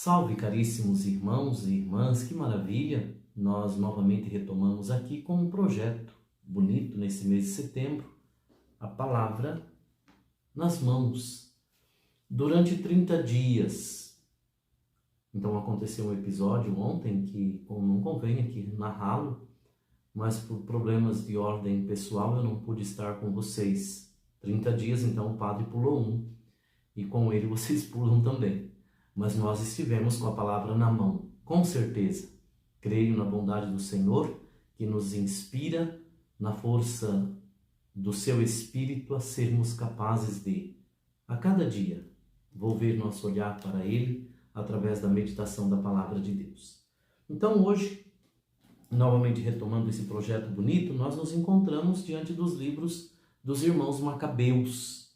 Salve, caríssimos irmãos e irmãs, que maravilha! Nós novamente retomamos aqui com um projeto bonito nesse mês de setembro, a palavra nas mãos, durante 30 dias. Então aconteceu um episódio ontem que não convém aqui narrá-lo, mas por problemas de ordem pessoal eu não pude estar com vocês. 30 dias, então o padre pulou um, e com ele vocês pulam também. Mas nós estivemos com a palavra na mão, com certeza. Creio na bondade do Senhor, que nos inspira na força do seu Espírito a sermos capazes de, a cada dia, volver nosso olhar para Ele através da meditação da palavra de Deus. Então hoje, novamente retomando esse projeto bonito, nós nos encontramos diante dos livros dos irmãos Macabeus.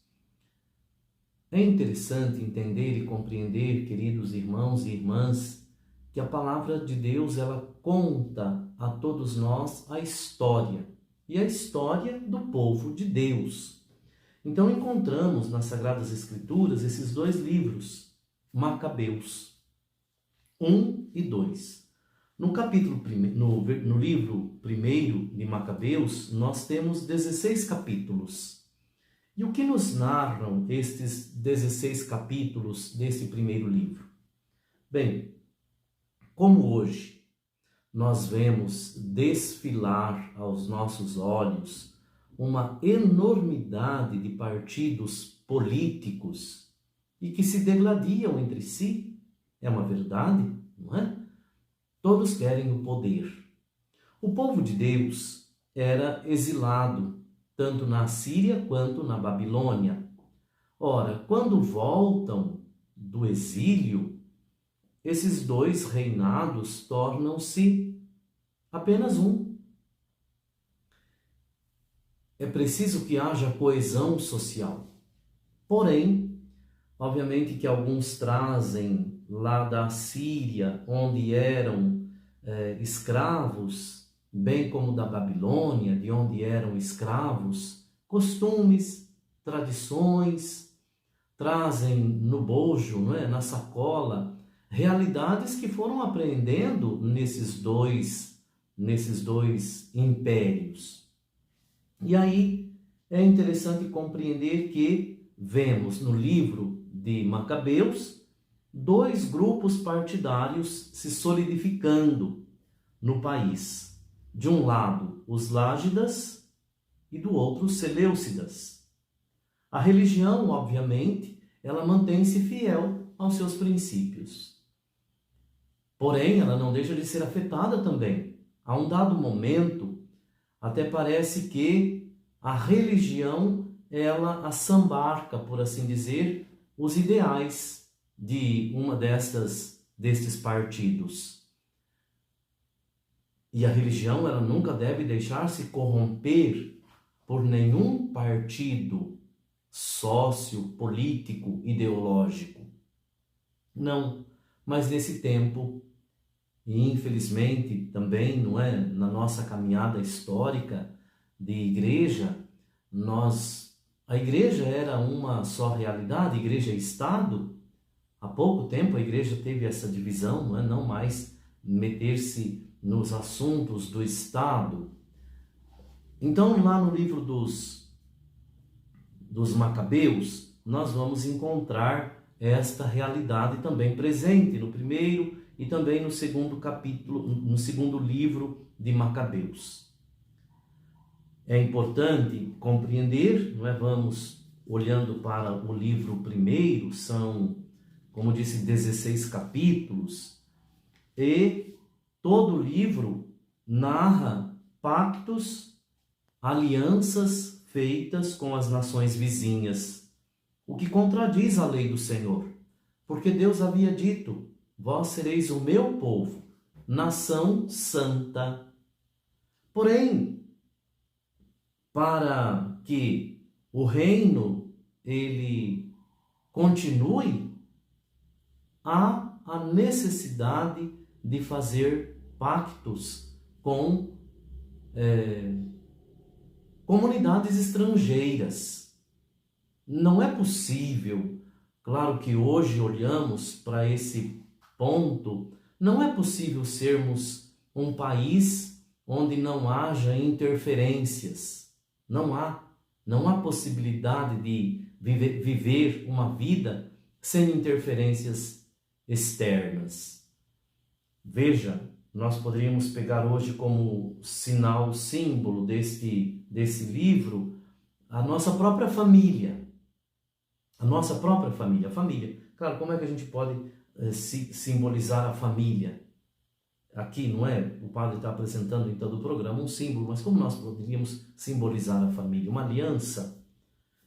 É interessante entender e compreender, queridos irmãos e irmãs, que a palavra de Deus, ela conta a todos nós a história, e a história do povo de Deus. Então encontramos nas Sagradas Escrituras esses dois livros, Macabeus 1 e 2. No livro 1 de Macabeus, nós temos 16 capítulos. E o que nos narram estes 16 capítulos desse primeiro livro? Bem, como hoje nós vemos desfilar aos nossos olhos uma enormidade de partidos políticos e que se degladiam entre si, é uma verdade, não é? Todos querem o poder. O povo de Deus era exilado, tanto na Síria quanto na Babilônia. Ora, quando voltam do exílio, esses dois reinados tornam-se apenas um. É preciso que haja coesão social. Porém, obviamente que alguns trazem lá da Síria, onde eram escravos, bem como da Babilônia, de onde eram escravos, costumes, tradições, trazem no bojo, não é? Na sacola, realidades que foram aprendendo nesses dois impérios. E aí é interessante compreender que vemos no livro de Macabeus dois grupos partidários se solidificando no país. De um lado, os Lágidas e do outro, os Seleucidas. A religião, obviamente, ela mantém-se fiel aos seus princípios. Porém, ela não deixa de ser afetada também. A um dado momento, até parece que a religião, ela assambarca, por assim dizer, os ideais de uma destes partidos. E a religião, ela nunca deve deixar-se corromper por nenhum partido sociopolítico, ideológico. Não, mas nesse tempo, e infelizmente também, não é, na nossa caminhada histórica de igreja, a igreja era uma só realidade, igreja e Estado. Há pouco tempo a igreja teve essa divisão, não é, não mais meter-se nos assuntos do Estado. Então, lá no livro dos Macabeus, nós vamos encontrar esta realidade também presente no primeiro e também no segundo capítulo, no segundo livro de Macabeus. É importante compreender, não é? Vamos olhando para o livro primeiro, são, como disse, 16 capítulos, e todo o livro narra pactos, alianças feitas com as nações vizinhas, o que contradiz a lei do Senhor, porque Deus havia dito: vós sereis o meu povo, nação santa. Porém, para que o reino ele continue, há a necessidade de fazer pactos com comunidades estrangeiras. Não é possível, claro que hoje olhamos para esse ponto, não é possível sermos um país onde não haja interferências. Não há possibilidade de viver uma vida sem interferências externas. Veja, nós poderíamos pegar hoje como sinal, símbolo desse livro, a nossa própria família. A nossa própria família. A família. Claro, como é que a gente pode simbolizar a família? Aqui, não é? O padre está apresentando em todo o programa um símbolo, mas como nós poderíamos simbolizar a família? Uma aliança?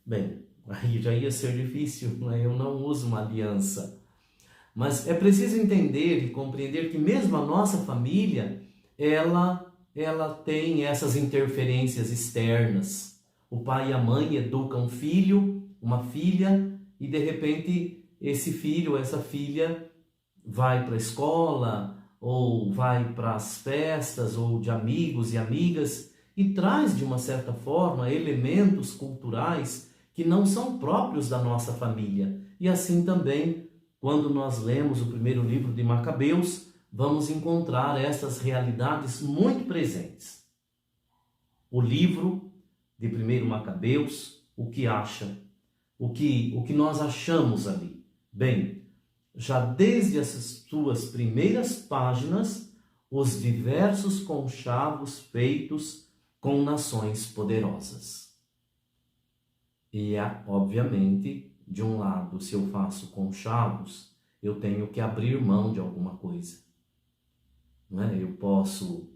Bem, aí já ia ser difícil, né? Eu não uso uma aliança. Mas é preciso entender e compreender que mesmo a nossa família, ela tem essas interferências externas. O pai e a mãe educam um filho, uma filha, e de repente esse filho ou essa filha vai para a escola, ou vai para as festas, ou de amigos e amigas, e traz de uma certa forma elementos culturais que não são próprios da nossa família. E assim também, quando nós lemos o primeiro livro de Macabeus, vamos encontrar essas realidades muito presentes. O livro de 1 Macabeus, o que acha? O que nós achamos ali? Bem, já desde as suas primeiras páginas, os diversos conchavos feitos com nações poderosas. E, obviamente, de um lado, se eu faço conchavos, eu tenho que abrir mão de alguma coisa. Não é? Eu posso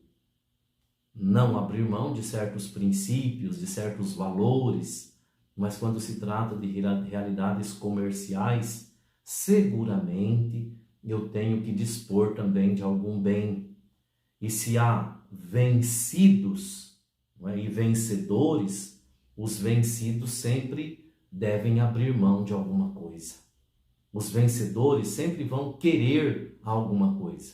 não abrir mão de certos princípios, de certos valores, mas quando se trata de realidades comerciais, seguramente eu tenho que dispor também de algum bem. E se há vencidos, não é, e vencedores, os vencidos sempre devem abrir mão de alguma coisa. Os vencedores sempre vão querer alguma coisa.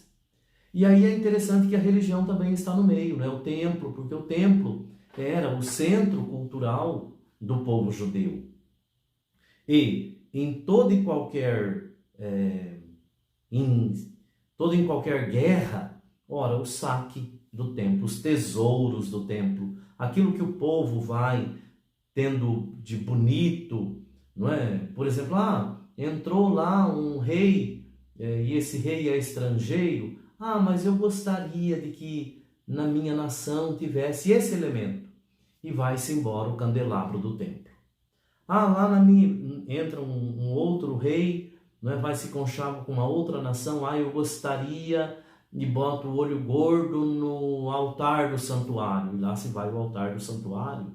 E aí é interessante que a religião também está no meio, né? O templo, porque o templo era o centro cultural do povo judeu. E em toda e qualquer guerra, ora, o saque do templo, os tesouros do templo, aquilo que o povo vai tendo de bonito, não é? Por exemplo, entrou lá um rei e esse rei é estrangeiro. Mas eu gostaria de que na minha nação tivesse esse elemento. E vai-se embora o candelabro do templo. Lá na minha entra um outro rei, né, vai se conchava com uma outra nação. Eu gostaria e bota o olho gordo no altar do santuário. E lá se vai o altar do santuário.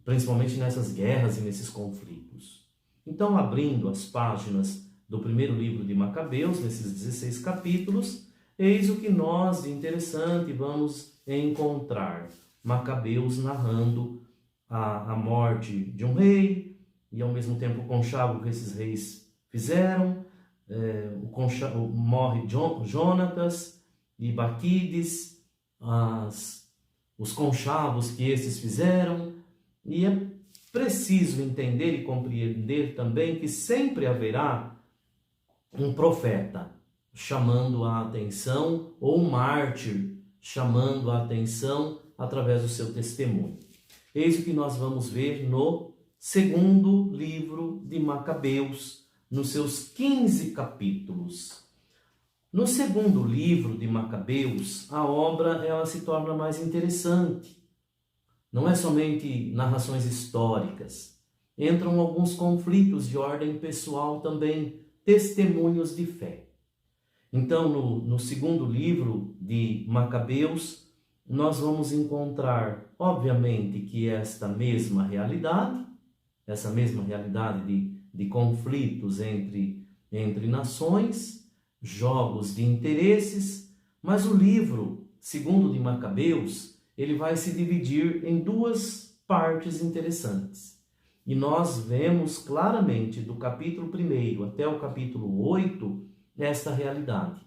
Principalmente nessas guerras e nesses conflitos. Então, abrindo as páginas do primeiro livro de Macabeus, nesses 16 capítulos, eis o que nós de interessante vamos encontrar. Macabeus narrando a morte de um rei e ao mesmo tempo o conchavo que esses reis fizeram. Morre Jonatas e Baquides, os conchavos que esses fizeram. E é preciso entender e compreender também que sempre haverá um profeta chamando a atenção, ou um mártir chamando a atenção através do seu testemunho. Eis o que nós vamos ver no segundo livro de Macabeus, nos seus 15 capítulos. No segundo livro de Macabeus, a obra ela se torna mais interessante. Não é somente narrações históricas. Entram alguns conflitos de ordem pessoal também, testemunhos de fé. Então, no segundo livro de Macabeus, nós vamos encontrar, obviamente, que essa mesma realidade de conflitos entre nações, jogos de interesses, mas o livro, segundo de Macabeus, ele vai se dividir em duas partes interessantes. E nós vemos claramente do capítulo 1 até o capítulo 8 esta realidade.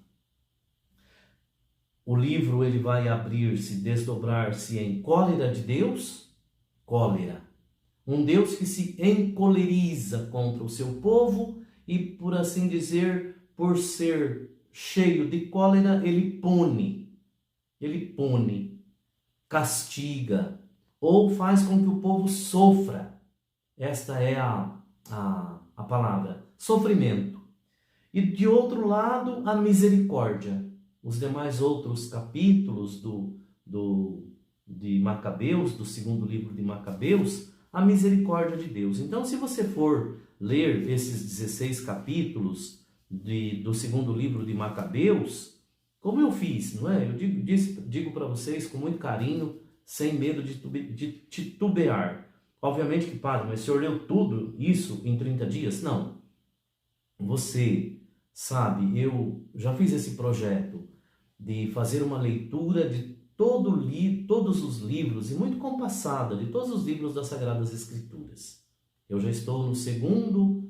O livro ele vai abrir-se, desdobrar-se em cólera de Deus, cólera. Um Deus que se encoleriza contra o seu povo e, por assim dizer, por ser cheio de cólera, ele pune, castiga, ou faz com que o povo sofra. Esta é a palavra, sofrimento. E de outro lado, a misericórdia. Os demais outros capítulos de Macabeus, do segundo livro de Macabeus, a misericórdia de Deus. Então, se você for ler esses 16 capítulos do segundo livro de Macabeus, como eu fiz, não é? Eu digo para vocês com muito carinho, sem medo de titubear. Obviamente que, padre, mas o senhor leu tudo isso em 30 dias? Não. Você sabe, eu já fiz esse projeto de fazer uma leitura de todos os livros, e muito compassada, de todos os livros das Sagradas Escrituras. Eu já estou no segundo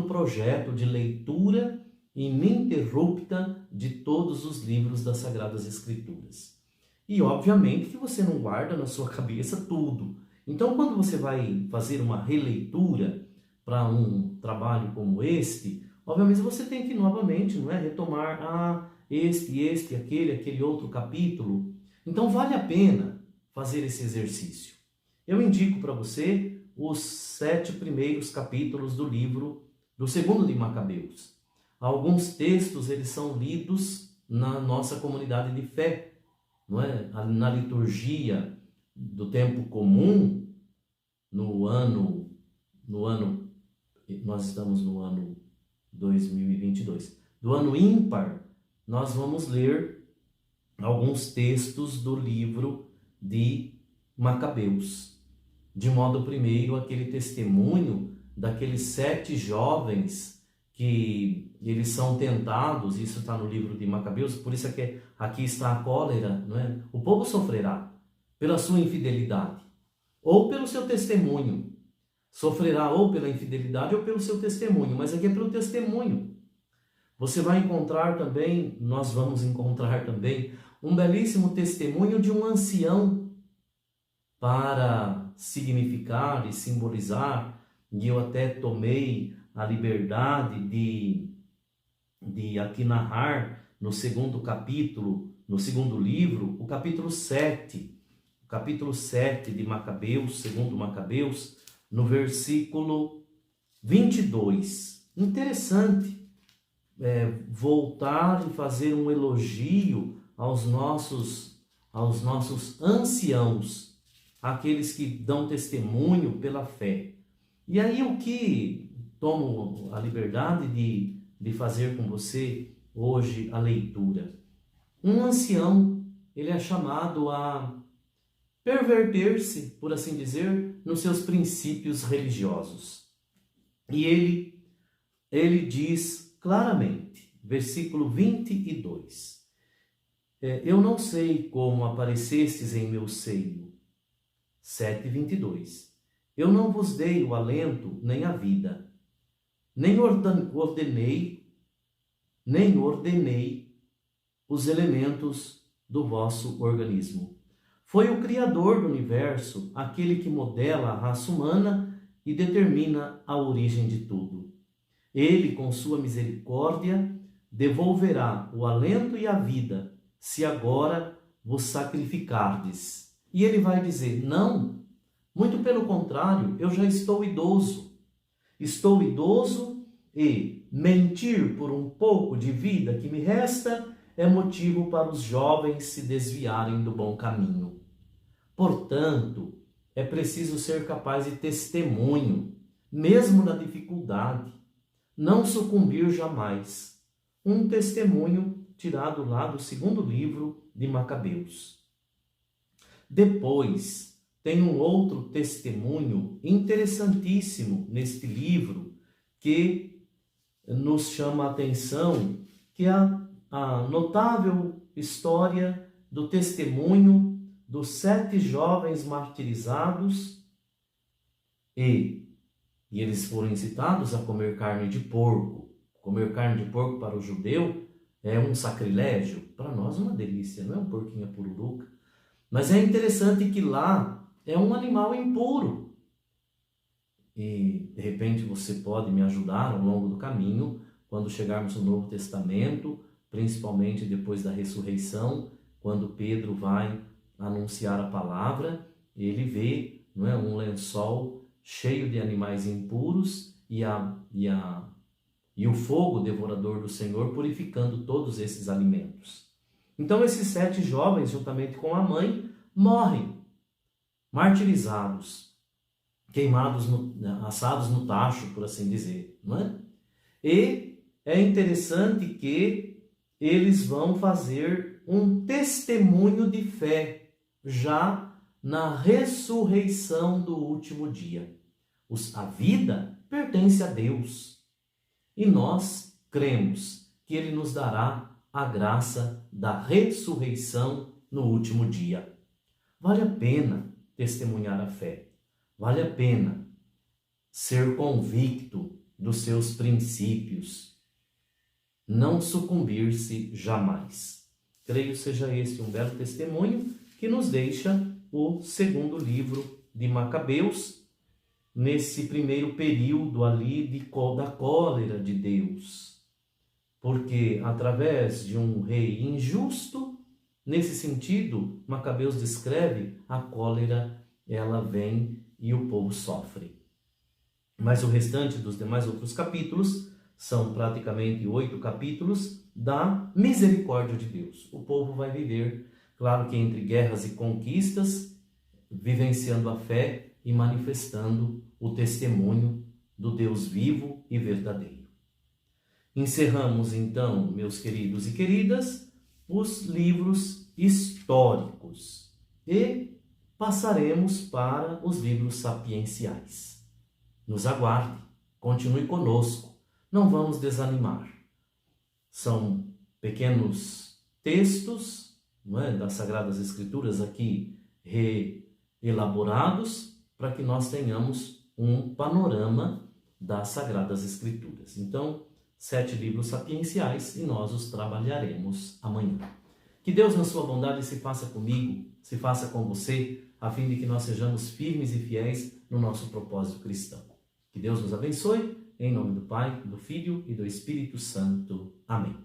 projeto de leitura ininterrupta de todos os livros das Sagradas Escrituras. E obviamente que você não guarda na sua cabeça tudo. Então, quando você vai fazer uma releitura para um trabalho como este, obviamente você tem que novamente, não é, retomar aquele outro capítulo. Então vale a pena fazer esse exercício. Eu indico para você os 7 primeiros capítulos do segundo de Macabeus. Alguns textos eles são lidos na nossa comunidade de fé, não é? Na liturgia do tempo comum, nós estamos no ano 2022, do ano ímpar, nós vamos ler alguns textos do livro de Macabeus. De modo primeiro, aquele testemunho daqueles 7 jovens que eles são tentados, isso está no livro de Macabeus, por isso é que aqui está a cólera, não é? O povo sofrerá pela sua infidelidade, ou pelo seu testemunho. Sofrerá ou pela infidelidade ou pelo seu testemunho, mas aqui é pelo testemunho. Você vai encontrar também, nós vamos encontrar também, um belíssimo testemunho de um ancião para significar e simbolizar, e eu até tomei a liberdade de aqui narrar no segundo capítulo, no segundo livro, o capítulo 7 de Macabeus, segundo Macabeus, no versículo 22. Interessante voltar e fazer um elogio aos nossos anciãos, aqueles que dão testemunho pela fé. E aí o que tomo a liberdade de fazer com você hoje a leitura. Um ancião, ele é chamado a perverter-se, por assim dizer, nos seus princípios religiosos. E ele diz claramente, versículo 22, eu não sei como aparecestes em meu seio. 7:22, eu não vos dei o alento nem a vida, nem ordenei os elementos do vosso organismo. Foi o Criador do universo, aquele que modela a raça humana e determina a origem de tudo. Ele, com sua misericórdia, devolverá o alento e a vida, se agora vos sacrificardes. E ele vai dizer, não, muito pelo contrário, eu já estou idoso. Estou idoso e mentir por um pouco de vida que me resta é motivo para os jovens se desviarem do bom caminho. Portanto, é preciso ser capaz de testemunho, mesmo na dificuldade, não sucumbir jamais. Um testemunho tirado lá do segundo livro de Macabeus. Depois, tem um outro testemunho interessantíssimo neste livro que nos chama a atenção, que é a notável história do testemunho dos 7 jovens martirizados e eles foram incitados a comer carne de porco. Comer carne de porco para o judeu é um sacrilégio, para nós é uma delícia, não é um porquinho a pururuca. Mas é interessante que lá é um animal impuro. E de repente você pode me ajudar ao longo do caminho quando chegarmos no Novo Testamento, principalmente depois da ressurreição, quando Pedro vai anunciar a palavra, ele vê, não é, um lençol cheio de animais impuros e o fogo devorador do Senhor purificando todos esses alimentos. Então esses 7 jovens, juntamente com a mãe, morrem, martirizados, queimados, assados no tacho, por assim dizer, não é? E é interessante que eles vão fazer um testemunho de fé já na ressurreição do último dia. A vida pertence a Deus e nós cremos que Ele nos dará a graça da ressurreição no último dia. Vale a pena testemunhar a fé, vale a pena ser convicto dos seus princípios, não sucumbir-se jamais. Creio seja este um belo testemunho que nos deixa o segundo livro de Macabeus, nesse primeiro período ali da cólera de Deus. Porque através de um rei injusto, nesse sentido, Macabeus descreve a cólera, ela vem e o povo sofre. Mas o restante dos demais outros capítulos são praticamente 8 capítulos da misericórdia de Deus. O povo vai viver, claro que entre guerras e conquistas, vivenciando a fé e manifestando o testemunho do Deus vivo e verdadeiro. Encerramos então, meus queridos e queridas, os livros históricos e passaremos para os livros sapienciais. Nos aguarde, continue conosco, não vamos desanimar. São pequenos textos, não é, das Sagradas Escrituras aqui reelaborados para que nós tenhamos um panorama das Sagradas Escrituras. Então, 7 livros sapienciais e nós os trabalharemos amanhã. Que Deus, na sua bondade, se faça comigo, se faça com você, a fim de que nós sejamos firmes e fiéis no nosso propósito cristão. Que Deus nos abençoe, em nome do Pai, do Filho e do Espírito Santo. Amém.